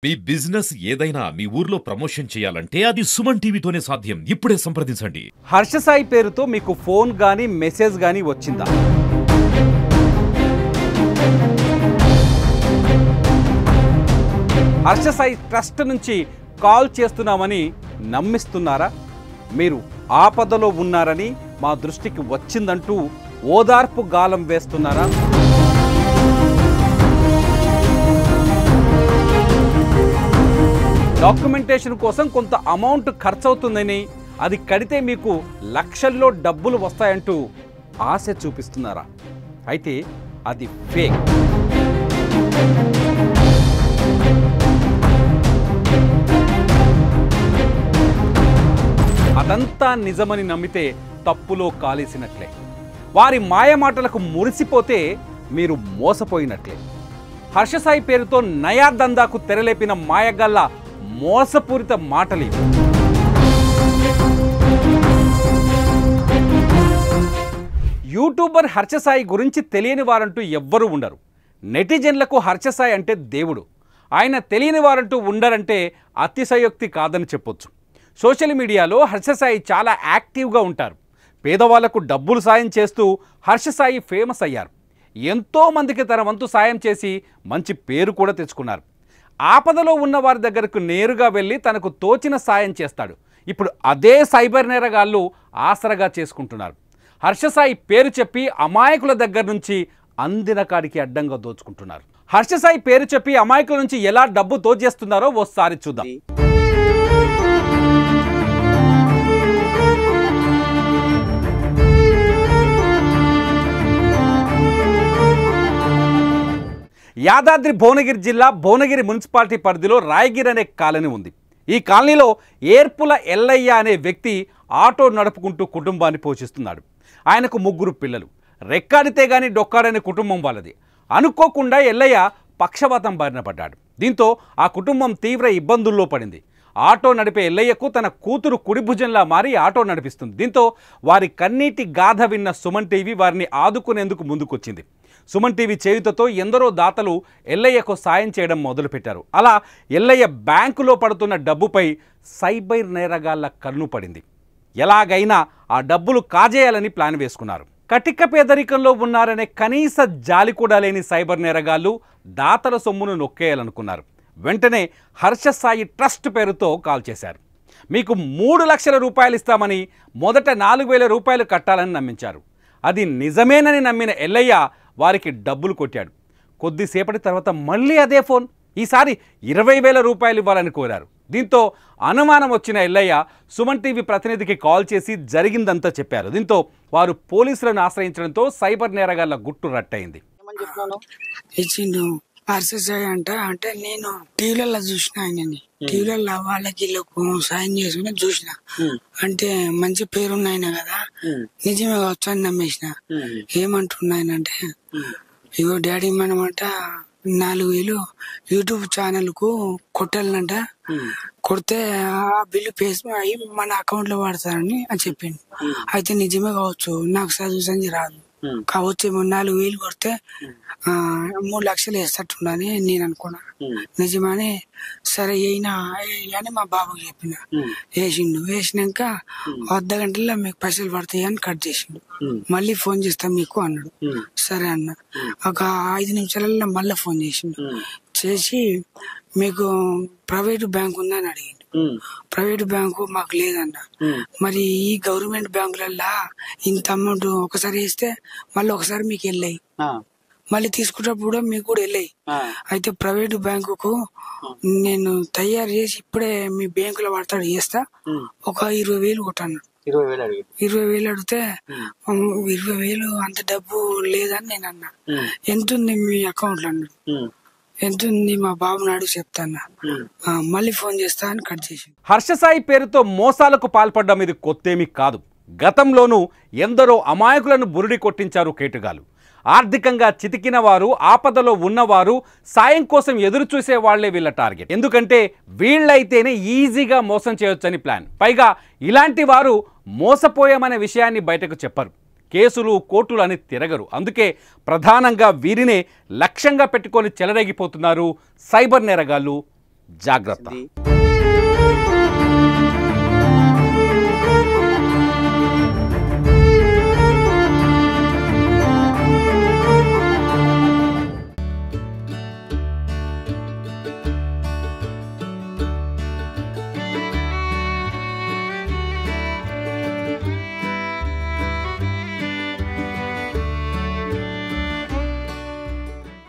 మీ business ఏదైనా మీ ఊర్లో promotion చేయాలంటే అది సుమన్ టీవీతోనే సాధ్యం. ఇప్పుడే సంప్రదించండి. హర్ష సాయి పేరుతో మీకు ఫోన్ గానీ మెసేజ్ గానీ వచ్చిందా? హర్ష సాయి ట్రస్ట్ నుంచి కాల్ చేస్తున్నామని నమ్మిస్తున్నారా? మీరు ఆపదలో ఉన్నారని మా దృష్టికి వచ్చిందంటూ ఓదార్పు గాలం వేస్తున్నారా? డాక్యుమెంటేషన్ కోసం కొంత అమౌంట్ ఖర్చు అవుతుందని, అది కడితే మీకు లక్షల్లో డబ్బులు వస్తాయంటూ ఆశ చూపిస్తున్నారా? అయితే అది ఫేక్. అదంతా నిజమని నమ్మితే తప్పులో కాలేసినట్లే. వారి మాయమాటలకు మురిసిపోతే మీరు మోసపోయినట్లే. హర్ష సాయి పేరుతో నయా దందాకు తెరలేపిన మాయగల్ల మోసపూరిత మాటలు. యూట్యూబర్ హర్ష సాయి గురించి తెలియని వారంటూ ఎవ్వరూ ఉండరు. నెటిజన్లకు హర్ష సాయి అంటే దేవుడు. ఆయన తెలియని వారంటూ ఉండరంటే అతిశయోక్తి కాదని చెప్పొచ్చు. సోషల్ మీడియాలో హర్ష సాయి చాలా యాక్టివ్గా ఉంటారు. పేదవాళ్లకు డబ్బులు సాయం చేస్తూ హర్ష సాయి ఫేమస్ అయ్యారు. ఎంతోమందికి తన వంతు సాయం చేసి మంచి పేరు కూడా తెచ్చుకున్నారు. ఆపదలో ఉన్న వారి దగ్గరకు నేరుగా వెళ్ళి తనకు తోచిన సాయం చేస్తాడు. ఇప్పుడు అదే సైబర్ నేరగాళ్ళు ఆసరగా చేసుకుంటున్నారు. హర్ష సాయి పేరు చెప్పి అమాయకుల దగ్గర నుంచి అందిన కాడికి అడ్డంగా దోచుకుంటున్నారు. హర్ష సాయి పేరు చెప్పి అమాయకుల నుంచి ఎలా డబ్బు దోచేస్తున్నారో ఓసారి చూద్దాం. యాదాద్రి భువనగిరి జిల్లా భువనగిరి మున్సిపాలిటీ పరిధిలో రాయగిరి అనే కాలనీ ఉంది. ఈ కాలనీలో ఏర్పుల ఎల్లయ్య అనే వ్యక్తి ఆటో నడుపుకుంటూ కుటుంబాన్ని పోషిస్తున్నాడు. ఆయనకు 3 పిల్లలు. రెక్కాడితే గాని డొక్కాడనే కుటుంబం వాళ్ళది. అనుకోకుండా ఎల్లయ్య పక్షవాతం బారిన పడ్డాడు. దీంతో ఆ కుటుంబం తీవ్ర ఇబ్బందుల్లో పడింది. ఆటో నడిపే ఎల్లయ్యకు తన కూతురు కుడి భుజంలా మారి ఆటో నడిపిస్తుంది. దీంతో వారి కన్నీటి గాథ విన్న సుమన్ టీవీ వారిని ఆదుకునేందుకు ముందుకొచ్చింది. సుమన్ టీవీ చేయుతతో ఎందరో దాతలు ఎల్లయ్యకు సాయం చేయడం మొదలుపెట్టారు. అలా ఎల్లయ్య బ్యాంకులో పడుతున్న డబ్బుపై సైబర్ నేరగాళ్ల కన్ను పడింది. ఎలాగైనా ఆ డబ్బులు కాజేయాలని ప్లాన్ వేసుకున్నారు. కటిక పేదరికంలో ఉన్నారనే కనీస జాలి కూడా లేని సైబర్ నేరగాళ్లు దాతల సొమ్మును నొక్కేయాలనుకున్నారు. వెంటనే హర్ష సాయి ట్రస్ట్ పేరుతో కాల్ చేశారు. మీకు 3 లక్షల రూపాయలు ఇస్తామని, మొదట 4,000 రూపాయలు కట్టాలని నమ్మించారు. అది నిజమేనని నమ్మిన ఎల్లయ్య వారికి డబ్బులు కొట్టాడు. కొద్దిసేపటి తర్వాత మళ్ళీ అదే ఫోన్. ఈసారి 20,000 రూపాయలు ఇవ్వాలని కోరారు. దీంతో అనుమానం వచ్చిన ఎల్లయ్య సుమన్ టీవీ ప్రతినిధికి కాల్ చేసి జరిగిందంతా చెప్పారు. దీంతో వారు పోలీసులను ఆశ్రయించడంతో సైబర్ నేరగాళ్ల గుట్టు రట్టయింది. హర్ష సాయి అంటే నేను టీవీలలో చూసిన ఆయనని. టీవీలలో వాళ్ళకి వీళ్ళకు సాయం చేసుకుని చూసిన. అంటే మంచి పేరున్నాయన కదా, నిజమే కావచ్చు అని నమ్మేసిన. ఏమంటున్నాయనంటే, ఇగో డాడీ మనమంట 4,000 యూట్యూబ్ ఛానల్ కు కొట్టాలనంట. కొడితే ఆ బిల్లు పేస్ అయ్యి మన అకౌంట్ లో వాడతారని అని చెప్పింది. అయితే నిజమే కావచ్చు, నాకు చదువు సంజి రాదు కావచ్చు, 4,000 కొడితే 3 లక్షలు వేస్తట్టున్నాని నేను అనుకున్నా. నిజమని సరే అయినా అని మా బాబుకి చెప్పిన. వేసినాక 1/2 గంటల్లో మీకు పైసలు పడతాయి అని కట్ చేసిండు. మళ్ళీ ఫోన్ చేస్తాం మీకు అన్నాడు. సరే అన్న. ఒక 5 నిమిషాలలో మళ్ళీ ఫోన్ చేసి మీకు ప్రైవేట్ బ్యాంక్ ఉందని అడిగిండు. ప్రైవేట్ బ్యాంకు మాకు లేదన్న. మరి ఈ గవర్నమెంట్ బ్యాంకులల్లా ఇంత అమౌంట్ ఒకసారి వేస్తే మళ్ళీ ఒకసారి మీకు వెళ్ళాయి, మళ్ళీ తీసుకున్నప్పుడు కూడా మీకు కూడా వెళ్ళాయి. అయితే ప్రైవేట్ బ్యాంకుకు నేను తయారు చేసి ఇప్పుడే మీ బ్యాంకులో పడతాడు చేస్తా, ఒక 20,000 కొట్టాను. 20,000 అడిగితే 20,000 అంత డబ్బు లేదని నేను అన్నా. ఎంతుంది మీ అకౌంట్ లో అన్నాడు. ఎంతుంది మా బాబు నాడు చెప్తాను, మళ్ళీ ఫోన్ చేస్తా అని కట్ చేసి. హర్ష సాయి పేరుతో మోసాలకు పాల్పడ్డం ఇది కొత్తేమీ కాదు. గతంలోనూ ఎందరో అమాయకులను బురిడి కొట్టించారు కేటుగాలు. ఆర్థికంగా చితికిన వారు, ఆపదలో ఉన్నవారు, సాయం కోసం ఎదురు చూసే వాళ్లే వీళ్ళ టార్గెట్. ఎందుకంటే వీళ్ళైతేనే ఈజీగా మోసం చేయొచ్చని ప్లాన్. పైగా ఇలాంటి వారు మోసపోయామనే విషయాన్ని బయటకు చెప్పరు. కేసులు కోర్టులు అని తిరగరు. అందుకే ప్రధానంగా వీరినే లక్ష్యంగా పెట్టుకొని చెలరేగిపోతున్నారు సైబర్ నేరగాళ్ళు, జాగ్రత్త.